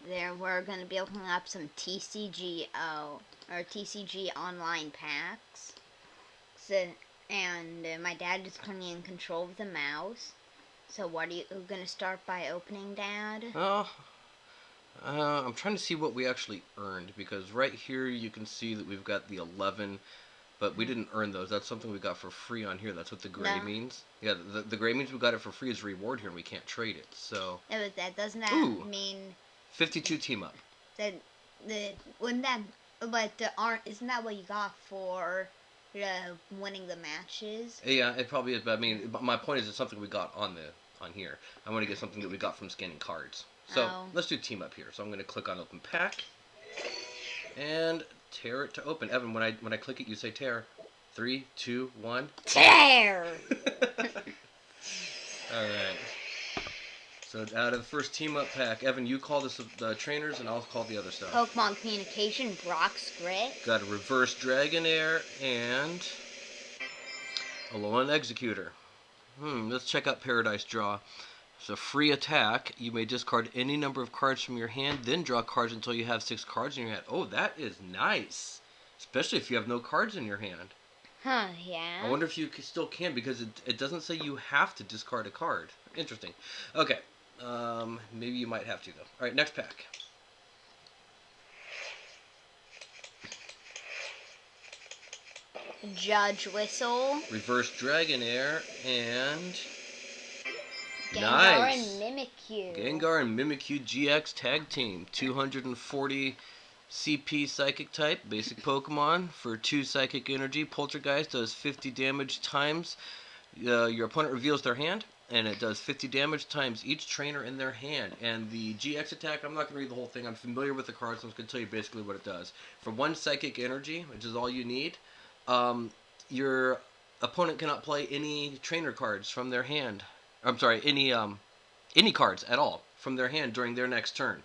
there we're going to be opening up some TCGO, or TCG online packs. So, and my dad is currently in control of the mouse. So what are you going to start by opening, Dad? I'm trying to see what we actually earned, because right here you can see that we've got the 11, but we didn't earn those. That's something we got for free on here. That's what the gray means. Yeah, the gray means we got it for free as a reward here, and we can't trade it. So. Yeah, but that doesn't that mean 52 team up. Isn't that what you got for winning the matches? Yeah, it probably is. But I mean, my point is, it's something we got on here. I want to get something that we got from scanning cards. So let's do team up here. So I'm going to click on open pack and tear it to open. Evan, when I click it, you say tear. 3, 2, 1. Tear. All right. So out of the first team up pack, Evan, you call the trainers, and I'll call the other stuff. Pokemon Communication, Brock's Grit. Got a Reverse Dragonair and Alolan Executor. Let's check out Paradise Draw. It's a free attack. You may discard any number of cards from your hand, then draw cards until you have 6 cards in your hand. Oh, that is nice. Especially if you have no cards in your hand. Huh, yeah. I wonder if you still can, because it doesn't say you have to discard a card. Interesting. Okay. Maybe you might have to, though. All right, next pack. Judge Whistle. Reverse Dragonair and... Gengar and Mimikyu. Gengar and Mimikyu GX Tag Team. 240 CP Psychic type, basic Pokemon. For 2 Psychic Energy, Poltergeist does 50 damage times your opponent reveals their hand, and it does 50 damage times each trainer in their hand. And the GX attack, I'm not going to read the whole thing. I'm familiar with the cards, so I'm going to tell you basically what it does. For 1 Psychic Energy, which is all you need, your opponent cannot play any trainer cards from their hand. I'm sorry, any cards at all from their hand during their next turn.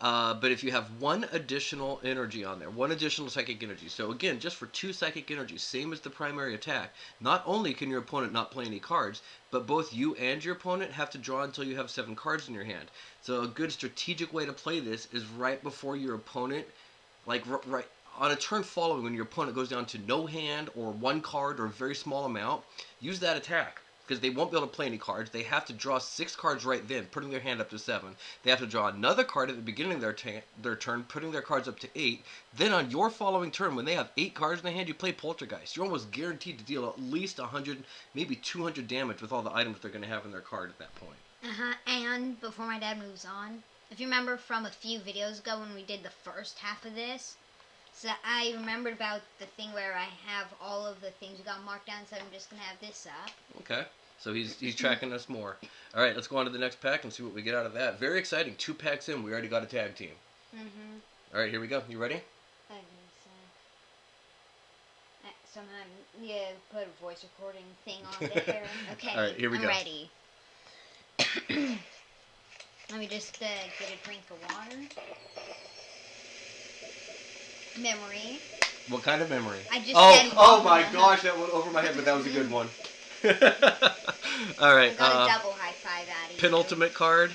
But if you have 1 additional energy on there, 1 additional psychic energy, so again, just for 2 psychic energy, same as the primary attack, not only can your opponent not play any cards, but both you and your opponent have to draw until you have 7 cards in your hand. So a good strategic way to play this is right before your opponent, like right on a turn following, when your opponent goes down to no hand or 1 card or a very small amount, use that attack. Because they won't be able to play any cards. They have to draw 6 cards right then, putting their hand up to 7. They have to draw another card at the beginning of their turn, putting their cards up to 8. Then on your following turn, when they have 8 cards in their hand, you play Poltergeist. You're almost guaranteed to deal at least 100, maybe 200 damage with all the items they're going to have in their card at that point. And before my dad moves on, if you remember from a few videos ago when we did the first half of this, so I remembered about the thing where I have all of the things you got marked down, so I'm just going to have this up. Okay. So he's tracking us more. All right, let's go on to the next pack and see what we get out of that. Very exciting. 2 packs in, we already got a tag team. All right, here we go. You ready? I guess so. Somehow, put a voice recording thing on there. Okay, all right, here we go. I'm ready. Let me just get a drink of water. Memory. What kind of memory? I just said oh my gosh, that went over my head, but that was a good one. All right. I got a double high five out of you. Penultimate card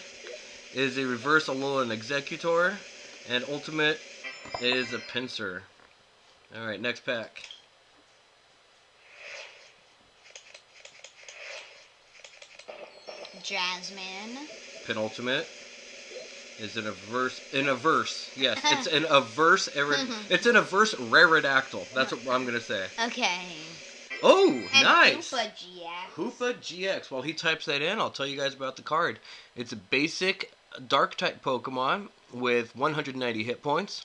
is a Reverse Alolan Executor, and Ultimate is a Pinsir. All right, next pack. Jasmine. Penultimate is an averse. Yes, it's an averse. It's an averse Raridactyl. That's what I'm gonna say. Okay. Oh, and nice. Hoopa GX. Hoopa GX. While he types that in, I'll tell you guys about the card. It's a basic Dark-type Pokemon with 190 hit points.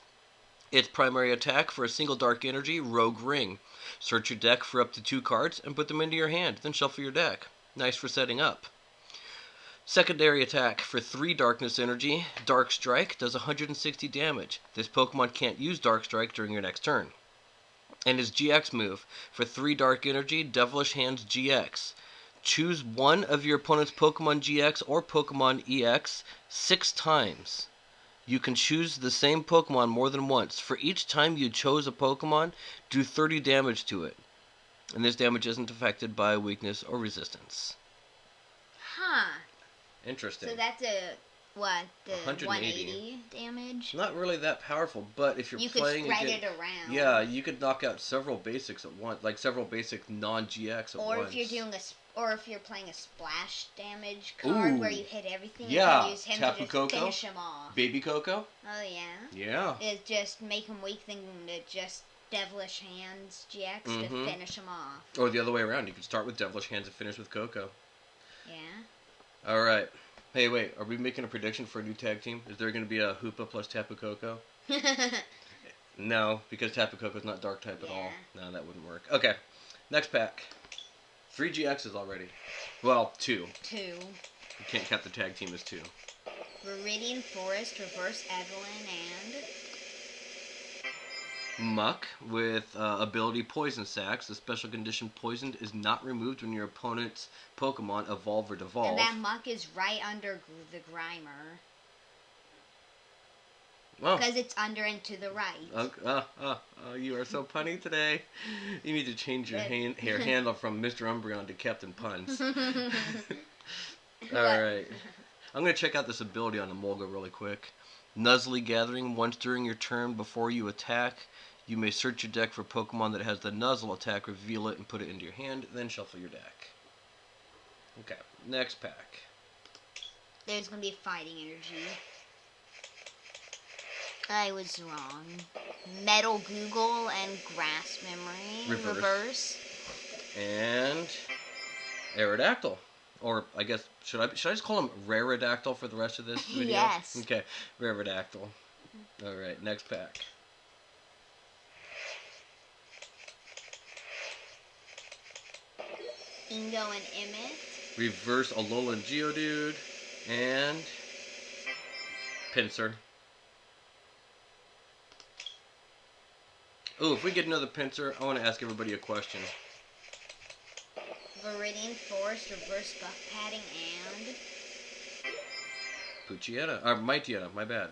Its primary attack for a single Dark Energy, Rogue Ring. Search your deck for up to 2 cards and put them into your hand. Then shuffle your deck. Nice for setting up. Secondary attack for 3 Darkness Energy, Dark Strike, does 160 damage. This Pokemon can't use Dark Strike during your next turn. And his GX move, for 3 Dark Energy, Devilish Hands GX. Choose one of your opponent's Pokemon GX or Pokemon EX 6 times. You can choose the same Pokemon more than once. For each time you chose a Pokemon, do 30 damage to it. And this damage isn't affected by weakness or resistance. Huh. Interesting. So that's a what, the 180. 180 damage? Not really that powerful, but if you're You playing could spread it around. yeah, you could knock out several basics at once, like several basic non-GX at once. Or if you're doing if you're playing a splash damage card where you hit everything, you yeah, can use him Tapu to just Koko, finish him off. Baby Coco. Oh yeah. Yeah. It just make him weak, then just Devilish Hands GX to finish him off. Or the other way around, you could start with Devilish Hands and finish with Coco. Yeah. All right. Hey, wait. Are we making a prediction for a new tag team? Is there going to be a Hoopa plus Tapu Koko? No, because Tapu Koko's not dark type at all. No, that wouldn't work. Okay. Next pack. 3 GXs already. Well, 2. 2. You can't count the tag team as 2. Viridian Forest, Reverse Evelyn, and Muck with ability Poison Sacs. The special condition Poisoned is not removed when your opponent's Pokemon evolve or devolve. And that Muck is right under the Grimer. Because it's under and to the right. You are so punny today. You need to change your handle from Mr. Umbreon to Captain Puns. Alright. I'm going to check out this ability on the Molga really quick. Nuzzly Gathering. Once during your turn before you attack, you may search your deck for Pokemon that has the Nuzzle attack, reveal it, and put it into your hand, then shuffle your deck. Okay, next pack. There's going to be Fighting Energy. I was wrong. Metal Google and Grass Memory. Reverse. And Aerodactyl. Or, I guess, should I just call him Raridactyl for the rest of this video? Yes. Okay, Raridactyl. Alright, next pack. Ingo and Emmet. Reverse Alolan Geodude. And Pinsir. Ooh, if we get another Pinsir, I want to ask everybody a question. Viridian Forest, Reverse Buff Padding, and Poochyena. Or Mightyena, my bad.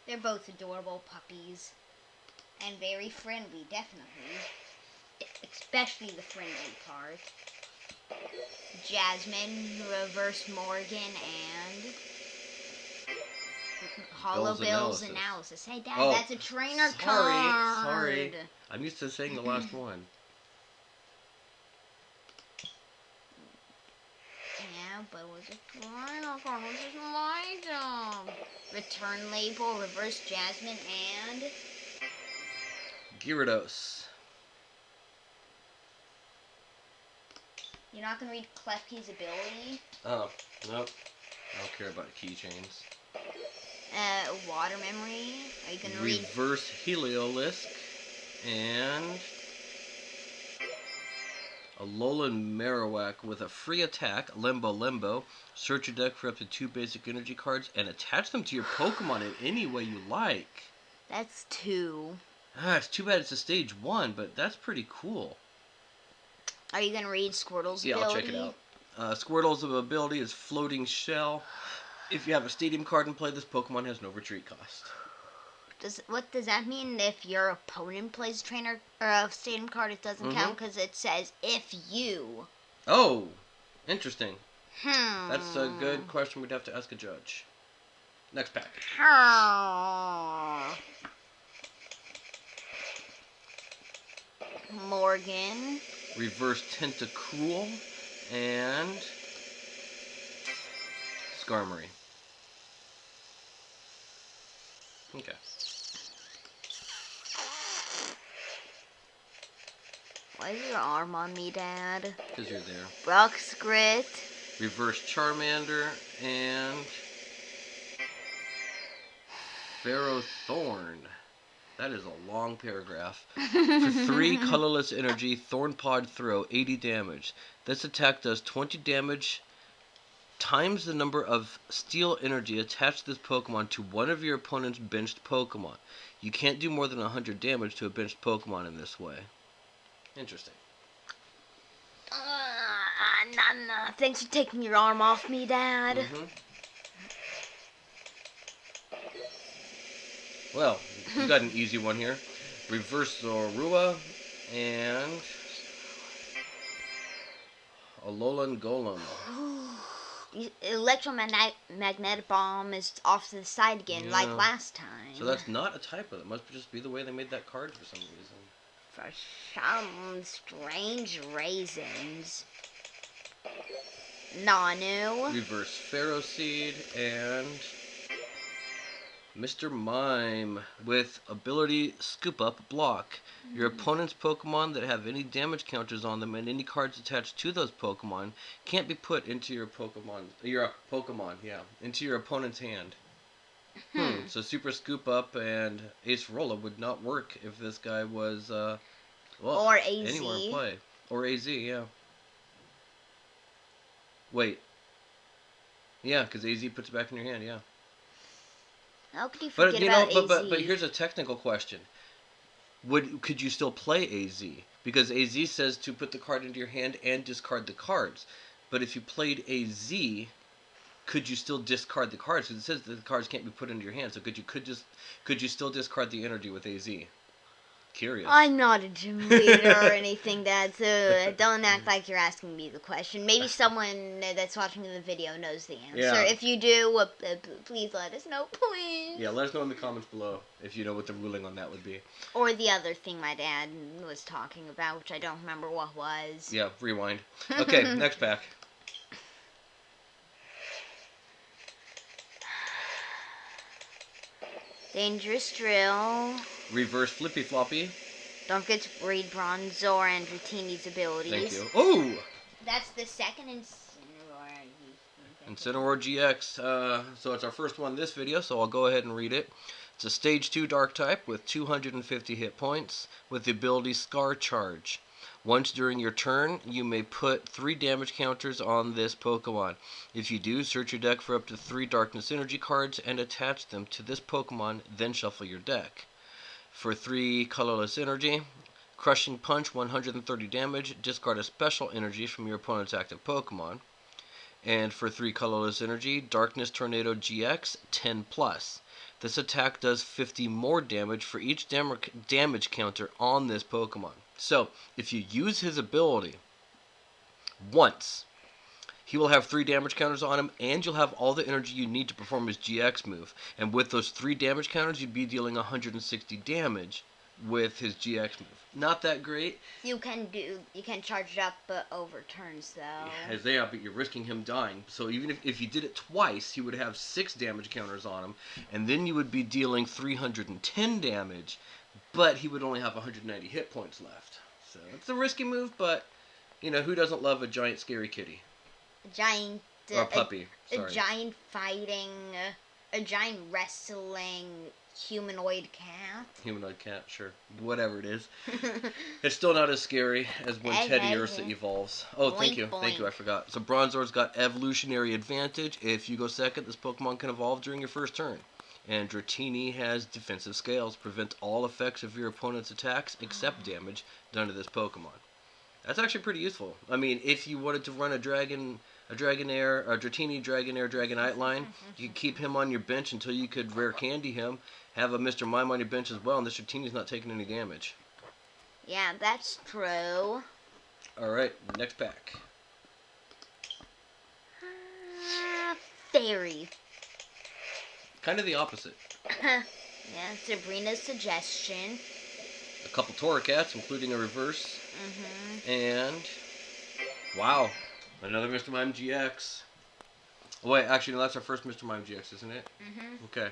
They're both adorable puppies. And very friendly, definitely. Especially the friendly part. Jasmine, Reverse Morgan, and Hollow Bill's Analysis. Hey, Dad, that's a trainer card. Sorry. I'm used to saying the last one. Yeah, but it was a trainer card. Which is my job. Return Label, Reverse Jasmine, and Gyarados. You're not going to read Klefki's ability? Oh, nope. I don't care about keychains. Water Memory. Are you going to read Reverse Heliolisk. And Alolan Marowak with a free attack, Limbo. Search your deck for up to 2 basic energy cards and attach them to your Pokemon in any way you like. That's 2. It's too bad it's a stage 1, but that's pretty cool. Are you going to read Squirtle's ability? Yeah, I'll check it out. Squirtle's ability is Floating Shell. If you have a Stadium card in play, this Pokemon has no retreat cost. What does that mean? If your opponent plays a trainer or a Stadium card, it doesn't count because it says if you. Oh, interesting. That's a good question. We'd have to ask a judge. Next pack. Morgan. Reverse Tentacruel and Skarmory. Okay. Why is your arm on me, Dad? Because you're there. Bruxgrit. Reverse Charmander and Ferrothorn. That is a long paragraph. For 3 colorless energy, Thornpod Throw, 80 damage. This attack does 20 damage times the number of steel energy attached to this Pokemon to one of your opponent's benched Pokemon. You can't do more than 100 damage to a benched Pokemon in this way. Interesting. Thanks for taking your arm off me, Dad. Well, you got an easy one here. Reverse Zorua and Alolan Golem. electromagnetic bomb is off to the side again, like Yeah. last time. So that's not a typo. It must just be the way they made that card for some reason. For some strange reasons. Nanu. Reverse Pharaoh Seed and Mr. Mime with ability Scoop Up Block. Your opponent's Pokemon that have any damage counters on them and any cards attached to those Pokemon can't be put into your Pokemon, into your opponent's hand. So Super Scoop Up and Ace Rolla would not work if this guy was, Or AZ. anywhere in play. Or AZ, yeah. Wait. Yeah, because AZ puts it back in your hand, yeah. How could you forget about AZ? But here's a technical question. Could you still play AZ? Because AZ says to put the card into your hand and discard the cards. But if you played AZ, could you still discard the cards? Because it says that the cards can't be put into your hand. So could you still discard the energy with AZ? Curious. I'm not a gym leader or anything, Dad, so don't act like you're asking me the question. Maybe someone that's watching the video knows the answer. Yeah. If you do, please let us know, please. Yeah, let us know in the comments below if you know what the ruling on that would be. Or the other thing my dad was talking about, which I don't remember what was. Yeah, rewind. Okay, next pack. Dangerous Drill. Reverse Flippy Floppy. Don't forget to read Bronzor and Dratini's abilities. Thank you. Oh! That's the second Incineroar GX. So it's our first one in this video, so I'll go ahead and read it. It's a Stage 2 Dark type with 250 hit points with the ability Scar Charge. Once during your turn, you may put 3 damage counters on this Pokemon. If you do, search your deck for up to 3 Darkness Energy cards and attach them to this Pokemon, then shuffle your deck. For 3 Colorless Energy, Crushing Punch 130 damage, discard a special energy from your opponent's active Pokemon. And for 3 Colorless Energy, Darkness Tornado GX 10+. This attack does 50 more damage for each damage counter on this Pokemon. So, if you use his ability once, he will have 3 damage counters on him, and you'll have all the energy you need to perform his GX move. And with those 3 damage counters, you'd be dealing 160 damage with his GX move. Not that great. You can charge it up over turns, though. Yeah, but you're risking him dying. So even if you did it twice, he would have 6 damage counters on him, and then you would be dealing 310 damage, but he would only have 190 hit points left. So it's a risky move, but, you know, who doesn't love a giant scary kitty? A giant... or a puppy, sorry. A giant fighting... a giant wrestling... humanoid cat. Humanoid cat, sure. Whatever it is. It's still not as scary as when Teddy Ursa evolves. Oh, Boink, thank you. boink. Thank you, I forgot. So Bronzor's got evolutionary advantage. If you go second, this Pokemon can evolve during your first turn. And Dratini has defensive scales. Prevent all effects of your opponent's attacks except damage done to this Pokemon. That's actually pretty useful. I mean, if you wanted to run a Dragonair, a Dratini, Dragonair, Dragonite line, you could keep him on your bench until you could rare candy him. Have a Mr. Mime on your bench as well, and this Dratini's not taking any damage. Yeah, that's true. Alright, next pack. Fairy. Kind of the opposite. Yeah, Sabrina's suggestion. A couple Torracats, including a reverse. And, wow, another Mr. Mime GX. Oh, wait, actually, no, that's our first Mr. Mime GX, isn't it? Okay.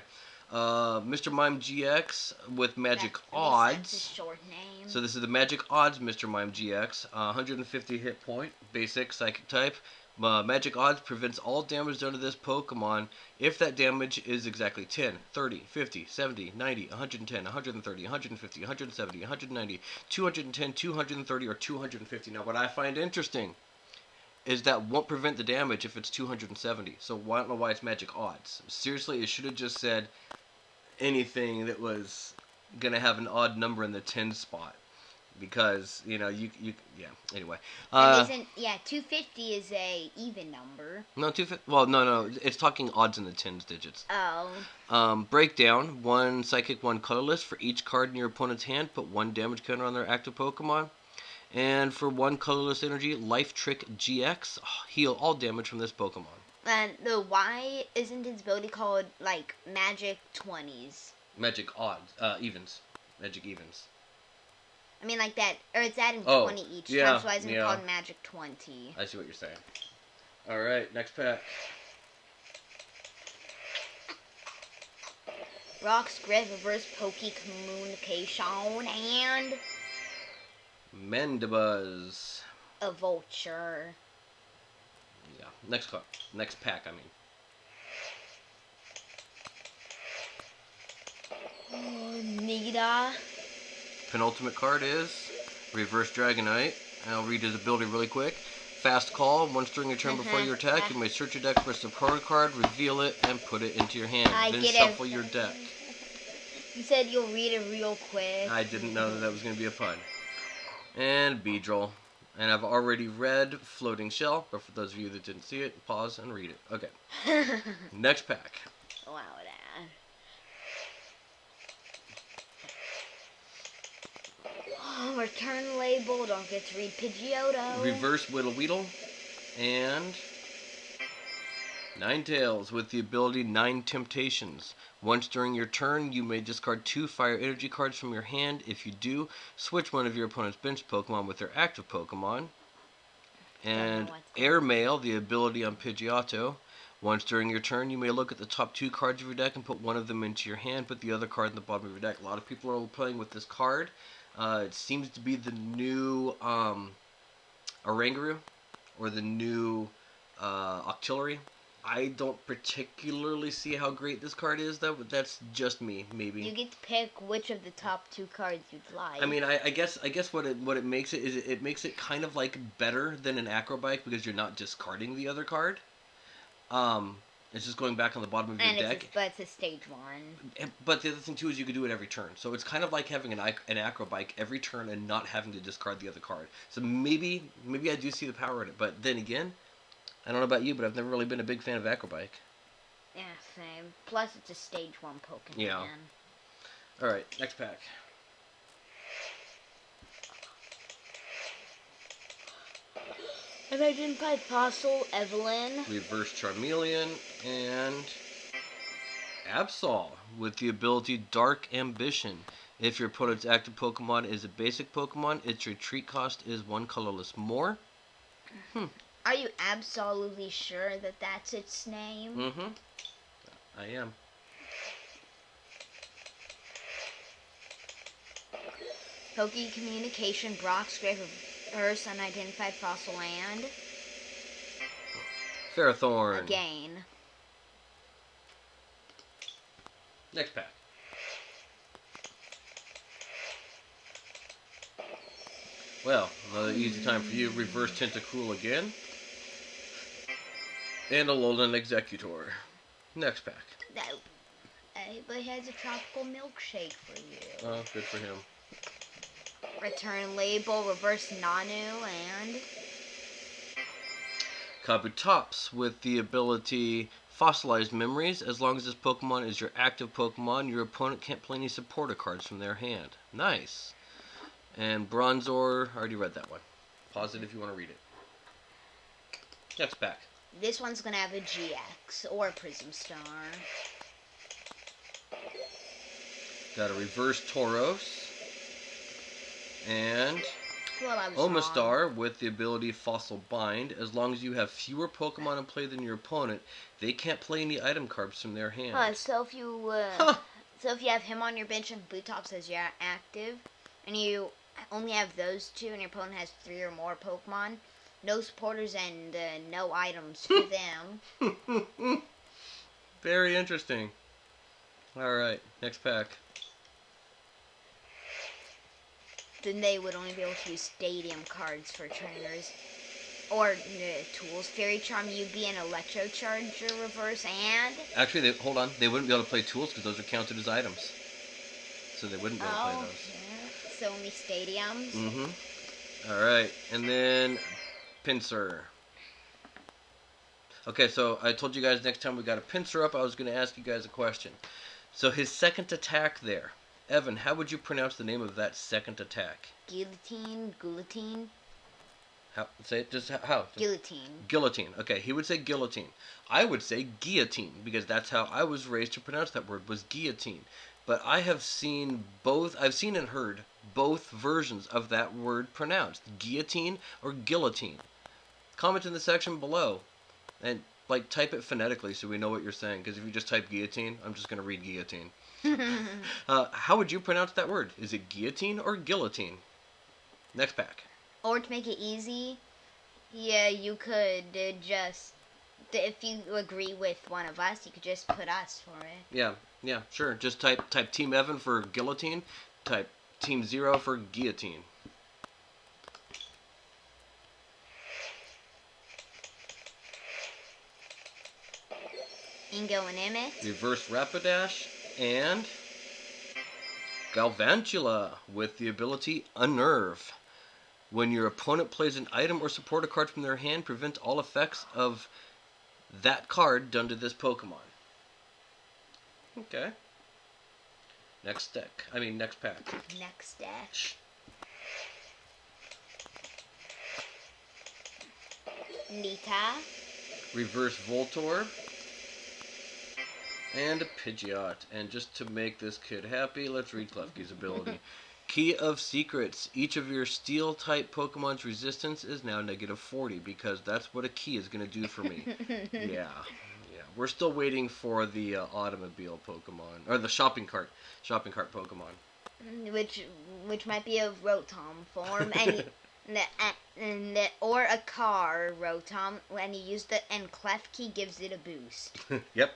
Mr. Mime GX with Magic Odds. That's a short name. So this is the Magic Odds Mr. Mime GX. 150 hit point, basic, psychic type. Magic Odds prevents all damage done to this Pokemon if that damage is exactly 10, 30, 50, 70, 90, 110, 130, 150, 170, 190, 210, 230, or 250. Now what I find interesting is that won't prevent the damage if it's 270. So I don't know why it's Magic Odds. Seriously, it should have just said anything that was going to have an odd number in the 10 spot. Because, you know, yeah, anyway. 250 is a even number. No, 250, well, no, it's talking odds in the 10s digits. Oh. Breakdown, 1 Psychic, 1 Colorless. For each card in your opponent's hand, put 1 damage counter on their active Pokemon. And for 1 Colorless Energy, Life Trick GX, heal all damage from this Pokemon. And why isn't its ability called like Magic 20s? Magic odds, evens. Magic evens. I mean like that, or it's adding Oh, 20 each yeah, time, so why isn't it yeah. called Magic 20? I see what you're saying. Alright, next pack. Rock's Grip, Reverse Poke Communication, and Mandibuzz. a Vulture. Yeah, next card. Next pack, I mean. Nita. Penultimate card is Reverse Dragonite. And I'll read his ability really quick. Fast Call. Once during your turn before you attack, you may search your deck for a supported card, reveal it, and put it into your hand. Then shuffle your deck. You said you'll read it real quick. I didn't know that was going to be a pun. And Beedrill. And I've already read Floating Shell, but for those of you that didn't see it, pause and read it. Okay. Next pack. Wow, that. Oh, return label. Don't get to read Pidgeotto. Reverse Whittle Weedle. And Ninetales with the ability Nine Temptations. Once during your turn, you may discard 2 Fire Energy cards from your hand. If you do, switch one of your opponent's bench Pokemon with their active Pokemon. And Airmail, the ability on Pidgeotto. Once during your turn, you may look at the top 2 cards of your deck and put one of them into your hand. Put the other card in the bottom of your deck. A lot of people are playing with this card. It seems to be the new Oranguru, or the new Octillery. I don't particularly see how great this card is, though, but that's just me, maybe. You get to pick which of the top 2 cards you'd like. I mean, I guess what it makes it is it makes it kind of like better than an Acrobike because you're not discarding the other card. It's just going back on the bottom of your deck. But it's a stage 1. But the other thing too is you can do it every turn, so it's kind of like having an Acrobike every turn and not having to discard the other card. So maybe I do see the power in it, but then again, I don't know about you, but I've never really been a big fan of Acrobike. Yeah, same. Plus, it's a stage 1 Pokemon. Yeah. Alright, next pack. Unidentified Fossil, Evelyn. Reverse Charmeleon, and Absol with the ability Dark Ambition. If your opponent's active Pokemon is a basic Pokemon, its retreat cost is 1 colorless more. Are you absolutely sure that that's its name? Mm-hmm. I am. Poke Communication, Brock's Grave, Reverse Unidentified Fossil, and Ferrothorn. Again. Next pack. Well, another easy time for you. Reverse Tentacool again. And a Alolan Executor. Next pack. But he has a tropical milkshake for you. Oh, good for him. Return label, Reverse Nanu, and Kabutops with the ability Fossilized Memories. As long as this Pokemon is your active Pokemon, your opponent can't play any supporter cards from their hand. Nice. And Bronzor, I already read that one. Pause it if you want to read it. Next pack. This one's going to have a GX or a Prism Star. Got a Reverse Tauros. And Well, Omastar with the ability Fossil Bind. As long as you have fewer Pokemon in play than your opponent, they can't play any item cards from their hand. So if you have him on your bench and Bluetops as your active, and you only have those 2, and your opponent has 3 or more Pokemon, no supporters and no items for them. Very interesting. Alright, next pack. Then they would only be able to use stadium cards for trainers. Or tools. Fairy Charm, UB, and Electro Charger Reverse, and Actually, hold on. They wouldn't be able to play tools because those are counted as items. So they wouldn't be able to play those. Yeah. So only stadiums? Mm-hmm. Alright, and then Pinsir. Okay, so I told you guys next time we got a Pinsir up, I was going to ask you guys a question. So his second attack there. Evan, how would you pronounce the name of that second attack? Guillotine? How, say it just how? Guillotine. Guillotine. Okay, he would say guillotine. I would say guillotine because that's how I was raised to pronounce that word was guillotine. But I have seen both. I've seen and heard both versions of that word pronounced guillotine or guillotine. Comment in the section below and like type it phonetically so we know what you're saying. Because if you just type guillotine, I'm just gonna read guillotine. How would you pronounce that word? Is it guillotine or guillotine? Next pack. Or to make it easy, yeah, you could just, if you agree with one of us, you could just put us for it. Yeah, sure. Just type Team Evan for guillotine, type Team Zero for guillotine. Ingo and Emmett. Reverse Rapidash and Galvantula with the ability Unnerve. When your opponent plays an item or support a card from their hand, prevent all effects of that card done to this Pokemon. Okay. Next pack. Next deck. Nita. Reverse Voltorb. And a Pidgeot. And just to make this kid happy, let's read Klefki's ability. Key of Secrets. Each of your Steel-type Pokemon's resistance is now -40 because that's what a key is going to do for me. Yeah. We're still waiting for the automobile Pokemon, or the shopping cart Pokemon. Which might be a Rotom form, or a car Rotom. When you use and Klefki gives it a boost. Yep.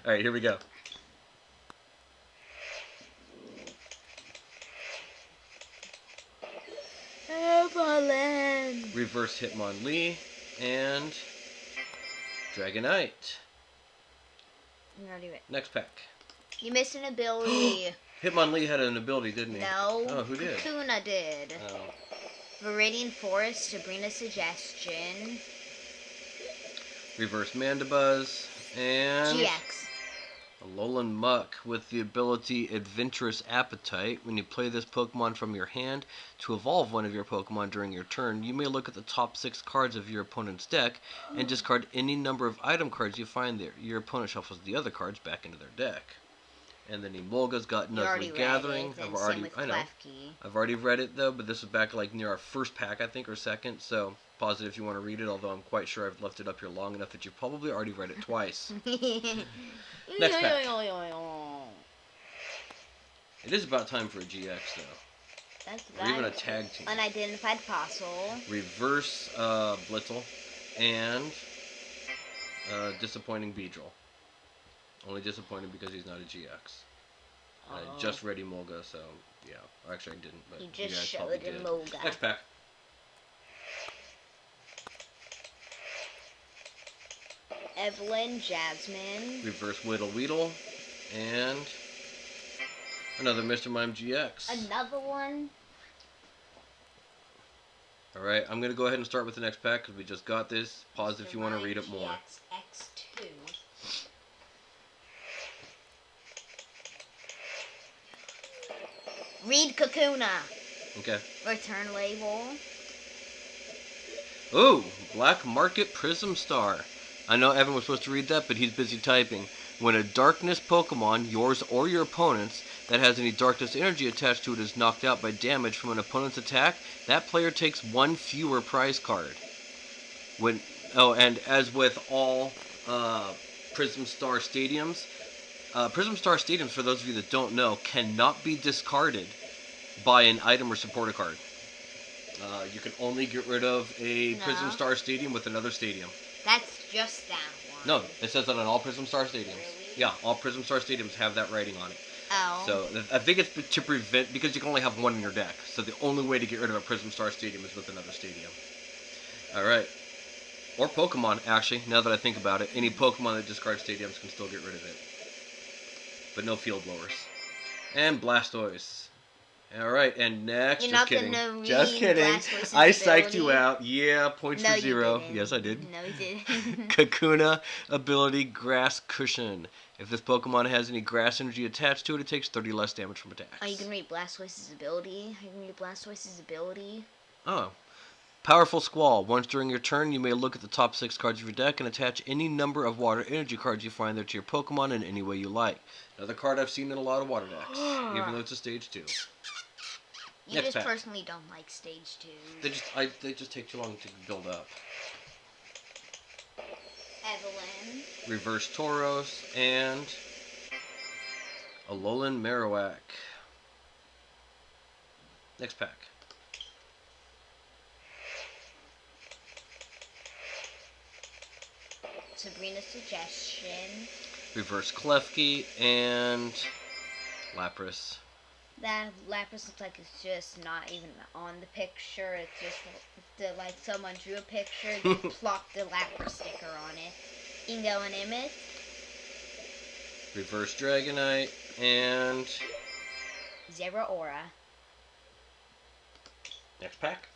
All right, here we go. Evelyn. Reverse Hitmonlee and Dragonite. Next pack. You missed an ability. Hitmonlee had an ability, didn't he? No. Oh, who did? Kakuna did. Oh. Viridian Forest to bring a suggestion. Reverse Mandibuzz and GX. Alolan Muck with the ability Adventurous Appetite. When you play this Pokemon from your hand to evolve one of your Pokemon during your turn, you may look at the top 6 cards of your opponent's deck and discard any number of item cards you find there. Your opponent shuffles the other cards back into their deck. And then Emolga's got Nuzzly Gathering. I've already read it though, but this was back like near our first pack, I think, or second. So positive if you want to read it, although I'm quite sure I've left it up here long enough that you've probably already read it twice. Next pack. It is about time for a GX though. Or even a tag team. Unidentified fossil. Reverse Blitzel and disappointing Beedrill. Only disappointing because he's not a GX. I just read Emolga, so yeah. Or actually, I didn't, but you just guys showed probably did. Emolga. Next pack. Evelyn, Jasmine. Reverse Weedle and another Mr. Mime GX. Another one. Alright, I'm going to go ahead and start with the next pack because we just got this. Pause if you want to read it more. X2. Read Kakuna. Okay. Return label. Ooh, Black Market Prism Star. I know Evan was supposed to read that, but he's busy typing. When a darkness Pokemon, yours or your opponent's, that has any darkness energy attached to it is knocked out by damage from an opponent's attack, that player takes 1 fewer prize card. And as with all Prism Star Stadiums, for those of you that don't know, cannot be discarded by an item or supporter card. You can only get rid of a Prism Star Stadium with another stadium. That's just that one. No, it says that on all Prism Star Stadiums. Really? Yeah, all Prism Star Stadiums have that writing on it. Oh. So I think it's to prevent, because you can only have one in your deck. So the only way to get rid of a Prism Star Stadium is with another stadium. Alright. Or Pokemon, actually, now that I think about it. Any Pokemon that discards stadiums can still get rid of it. But no field blowers. And Blastoise. Alright, and next, You're just not kidding. Gonna read Just kidding. Blastoise's I psyched ability? you out. Yeah, points No, for 0. you didn't. Yes, I did. No, you didn't. Kakuna ability Grass Cushion. If this Pokemon has any grass energy attached to it, it takes 30 less damage from attacks. Oh, you can read Blastoise's ability. Oh. Powerful Squall. Once during your turn, you may look at the top 6 cards of your deck and attach any number of water energy cards you find there to your Pokemon in any way you like. Another card I've seen in a lot of water decks, even though it's a stage 2. You Next just pack. personally don't like stage 2. They just take too long to build up. Evelyn. Reverse Tauros and Alolan Marowak. Next pack. Sabrina's Suggestion. Reverse Klefki and Lapras. That Lapras looks like it's just not even on the picture. It's just like someone drew a picture, then plopped the Lapras sticker on it. Ingo and Emmett. Reverse Dragonite and Zero Aura. next pack.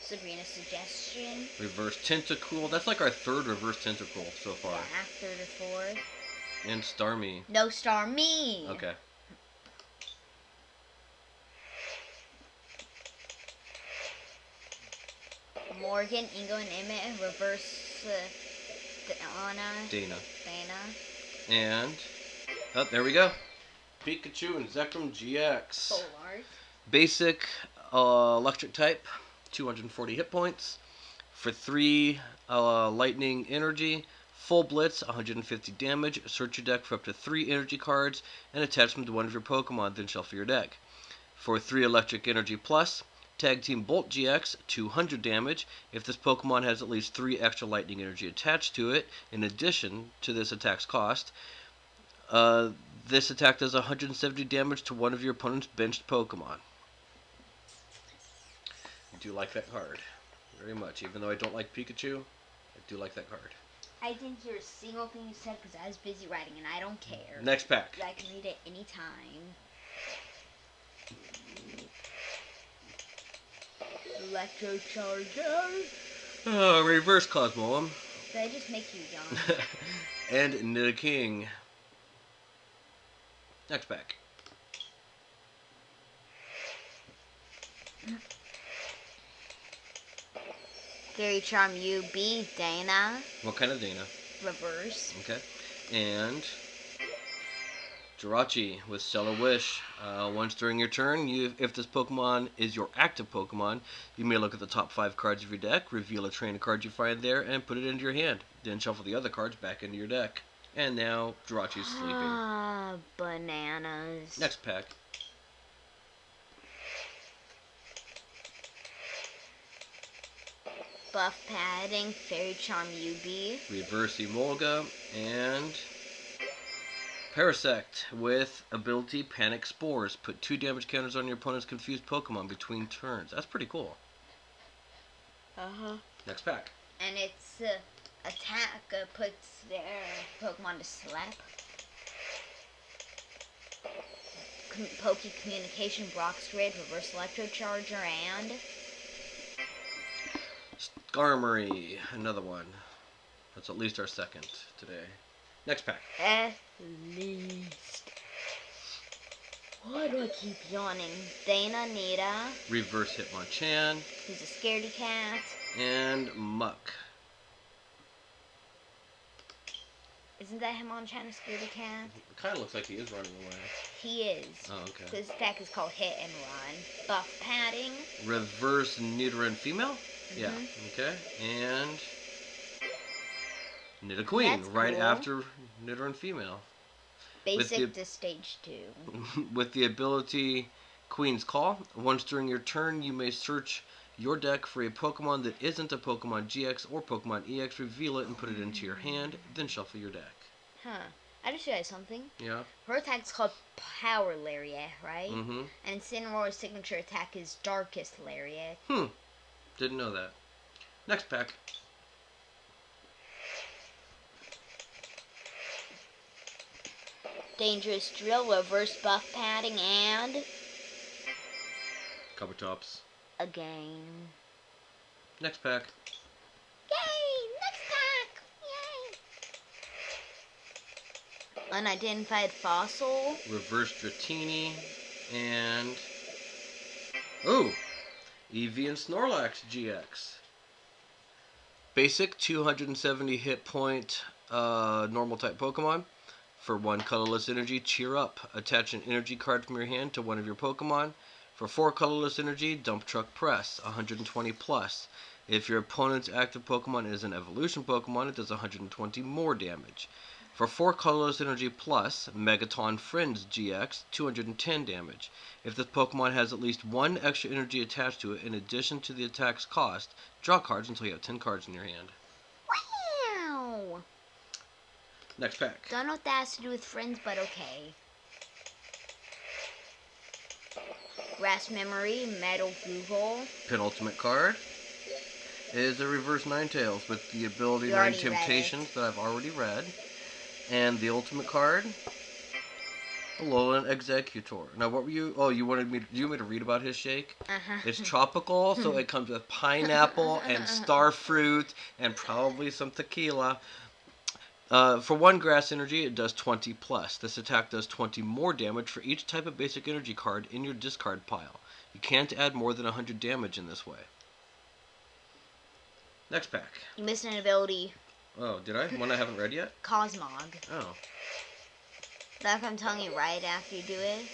Sabrina's Suggestion. Reverse Tentacool. That's like our 3rd reverse Tentacool so far. Yeah, after the 4th. And Starmie. No Starmie. Okay. Morgan, Ingo, and Emmett. Reverse Dana. Dana. And there we go. Pikachu and Zekrom GX. Full art. Basic electric type, 240 hit points. For 3 lightning energy, full blitz, 150 damage. Search your deck for up to 3 energy cards and attach them to one of your Pokemon, then shuffle your deck. For 3 electric energy plus, Tag Team Bolt GX, 200 damage. If this Pokemon has at least 3 extra lightning energy attached to it, in addition to this attack's cost, this attack does 170 damage to one of your opponent's benched Pokemon. I do like that card very much. Even though I don't like Pikachu, I do like that card. I didn't hear a single thing you said because I was busy writing and I don't care. Next pack. I can read it anytime. Electrocharger. Reverse Cosmoem. Did I just make you yawn? And Nidoking. Next pack. Fairy Charm UB, Dana. What kind of Dana? Reverse. Okay. And Jirachi with Stellar Wish. Once during your turn, if this Pokemon is your active Pokemon, you may look at the top 5 cards of your deck, reveal a trainer card you find there, and put it into your hand. Then shuffle the other cards back into your deck. And now Jirachi's sleeping. Ah, bananas. Next pack. Buff Padding, Fairy Charm UB. Reverse Emolga and Parasect with ability Panic Spores. Put 2 damage counters on your opponent's confused Pokemon between turns. That's pretty cool. Uh-huh. Next pack. And its attack puts their Pokemon to slap. Poke Communication, Brock's Grid, Reverse Electrocharger, and Skarmory. Another one. That's at least our 2nd today. Next pack. at least. Why do I keep yawning? Dana, Nita, Reverse Hitmonchan. who's a scaredy cat. And Muck. Isn't that Hitmonchan a scaredy cat? It kind of looks like he is running away. He is. Oh, okay. This attack is called Hit and Run. Buff Padding. Reverse Nidoran Female? Yeah. Mhm. Okay. And Nidoqueen, That's right cool. after Nidoran Female. Basic to stage 2. With the ability Queen's Call, once during your turn, you may search your deck for a Pokemon that isn't a Pokemon GX or Pokemon EX, reveal it and put it into your hand, then shuffle your deck. Huh. I just realized something. Yeah? Her attack's called Power Lariat, right? Mm-hmm. And Incineroar's signature attack is Darkest Lariat. Didn't know that. Next pack. Dangerous Drill, Reverse Buff Padding, and Covertops. a game. Next pack. Yay! Next pack! Yay! Unidentified Fossil, Reverse Dratini. And ooh, Eevee and Snorlax GX. Basic 270 hit point normal type Pokemon. For 1 colorless energy, cheer up. Attach an energy card from your hand to one of your Pokemon. For 4 colorless energy, dump truck press, 120 plus. If your opponent's active Pokemon is an evolution Pokemon, it does 120 more damage. For 4 colorless energy plus, Megaton Friends GX, 210 damage. If this Pokemon has at least 1 extra energy attached to it in addition to the attack's cost, draw cards until you have 10 cards in your hand. Wow! Next pack. Don't know what that has to do with friends, but okay. Grass Memory, Metal Google. Penultimate card is a reverse Ninetales with the ability You Nine already read Temptations that I've already read. And the ultimate card, Alolan Executor. Now, what were you? Oh, you want me to read about his shake? Uh-huh. It's tropical, so it comes with pineapple and star fruit and probably some tequila. For 1 grass energy, it does 20 plus. This attack does 20 more damage for each type of basic energy card in your discard pile. You can't add more than 100 damage in this way. Next pack. You missed an ability. Oh, did I? One I haven't read yet? Cosmog. Oh. That's what I'm telling you right after you do it.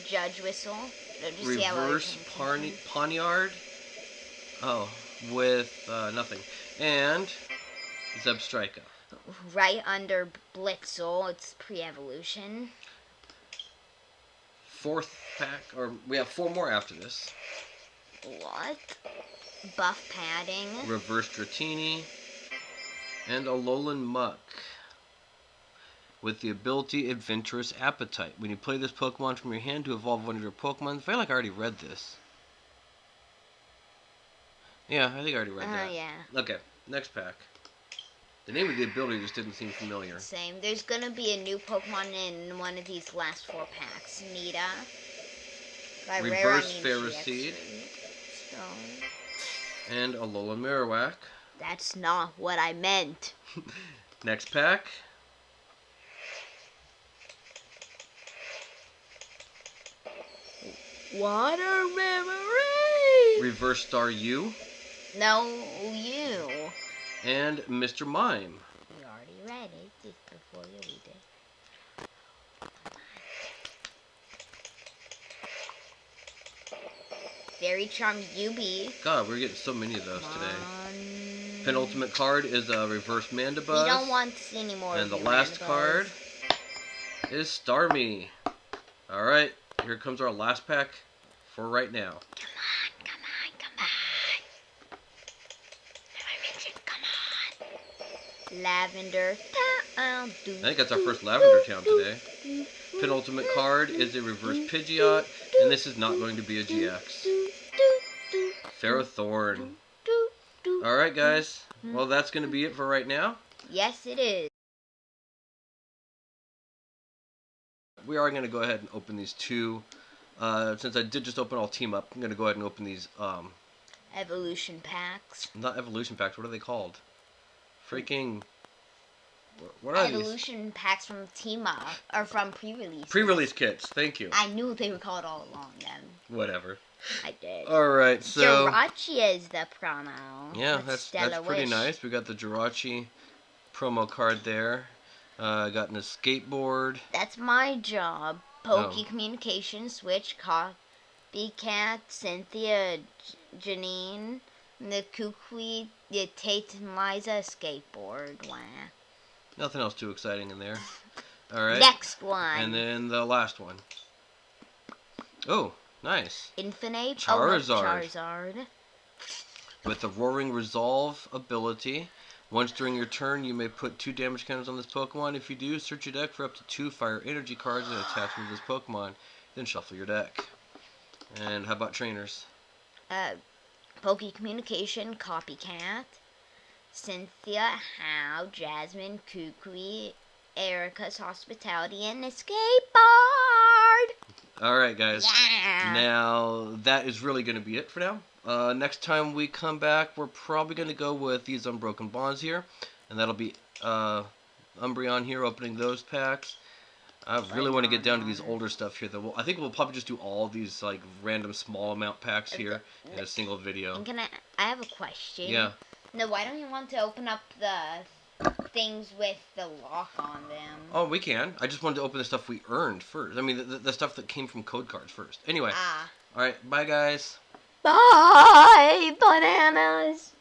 Judge Whistle. Just see how well Reverse you can- Poniard. Oh, with nothing. And Zebstrika. Right under Blitzel, it's pre-evolution. 4th pack, or we have 4 more after this. What? Buff padding. Reverse Dratini. And Alolan Muck. With the ability Adventurous Appetite. When you play this Pokemon from your hand to evolve one of your Pokemon, I feel like I already read this. Yeah, I think I already read that. Yeah. Okay, next pack. The name of the ability just didn't seem familiar. Same. There's gonna be a new Pokemon in one of these last 4 packs. Nita. By rare, I Reverse mean Ferroseed. So, And Alolan Marowak. that's not what I meant. Next pack. Water Memory! Reverse Star U. No, you. And Mr. Mime. You already read it just before you read it. Fairy Charm UB. God, we're getting so many of those today. Penultimate card is a Reverse Mandibuzz. We don't want to see any more. And the of last Mandibuzz. card is Starmie. Alright, here comes our last pack for right now. Come on, come on, come on. I mentioned, come on. Lavender Town. I think that's our first Lavender Town today. Penultimate card is a Reverse Pidgeot, and this is not going to be a GX. Ferrothorn. Alright guys, well that's going to be it for right now. Yes, it is. We are going to go ahead and open these 2. Since I did just open all Team Up, I'm going to go ahead and open these, Evolution packs. not evolution packs, what are they called? Freaking, what are these? Evolution packs from Team Up, or from pre-release. Pre-release kits, thank you. I knew they were called all along then. Whatever. I did. Alright, so... Jirachi is the promo. Yeah, with that's Stella pretty Wish. nice. We got the Jirachi promo card there. Gotten a skateboard. That's my job. Poke Communication Switch, Copycat, Cynthia, Janine, the Kukui, the Tate and Liza skateboard. Wow. Nothing else too exciting in there. Alright. Next one. And then the last one. Oh, nice. Infinite Charizard. Charizard. With the Roaring Resolve ability. Once during your turn, you may put 2 damage counters on this Pokemon. If you do, search your deck for up to 2 Fire Energy cards and attach them to this Pokemon. Then shuffle your deck. And how about trainers? Poke Communication, Copycat, Cynthia, How, Jasmine, Kukui, Erica's Hospitality, and a skateboard! Alright, guys. Yeah! Now, that is really going to be it for now. Next time we come back, we're probably going to go with these Unbroken Bonds here. And that'll be Umbreon here opening those packs. I really want to get down to these older stuff here, though. I think we'll probably just do all these like random small amount packs here in a single video. And I have a question. Yeah. No, why don't you want to open up the things with the lock on them? Oh, we can. I just wanted to open the stuff we earned first. I mean, the stuff that came from code cards first. Anyway. All right. Bye, guys. Bye, bananas.